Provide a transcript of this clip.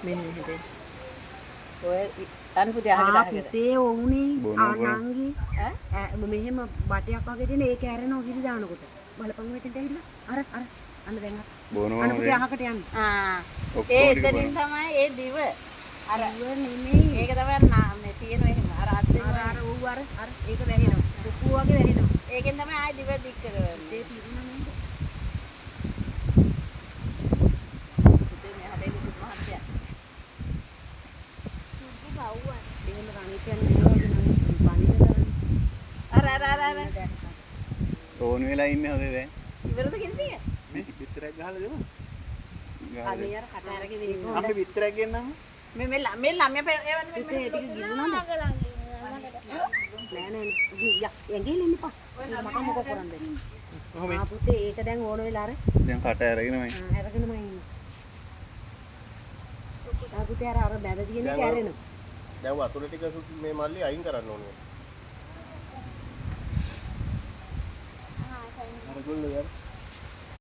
මෙන්න හිතේ. ඔය අනුපුතේ අහකට අහකට. පුතේ ඕුනේ ආනංගි මෙහෙම බටයක් වගේ තියෙන ඒක ඇරෙනවා කිරි දානකොට. බලපං මෙතෙන්ට ඇවිල්ලා. අර අන්න දැන් බොනවා අනුපුතේ අහකට යන්න. ඒ එතනින් තමයි ඒ දිව. අර නෙමෙයි. ඒක තමයි මේ තියෙන එහෙම. අර අස්සෙන් අර ඒක වැහෙනවා. කුප්පුව වගේ වැහෙනවා. ඒකෙන් තමයි ආයි දිව දික් කරන්නේ. ඒ පිරුණා නේද? පුතේ මේ හදේ කුත් මහත්තයා. එහෙම රණේ කියන්නේ නේද නම් පණිවිඩ කරන්නේ. අර තෝන් වෙලා ඉන්නේ හොදේ දැන්. ඉවරද කිව්වේ? මේ පිටරක් ගහලා දෙමු. අනේ අර කට අරගෙන ඉන්නේ. අපි පිටරක් ගෙන්නමු. මේ ළමයා එවන්න පුතේ ටික ගිහුණාද? නෑ එංගෙල ඉන්නපා. මට මොකක් කරන්නේ? කොහොමද? පුතේ ඒක දැන් ඕන වෙලා අර දැන් කට අරගෙනමයි. අරගෙනම ඉන්නේ. පුතේ අර බැද තියෙන එක ඇරෙනවා. දැන් වතුර ටික මේ මල්ලි අයින් කරන්න ඕනේ. අර ගොල්ලෝ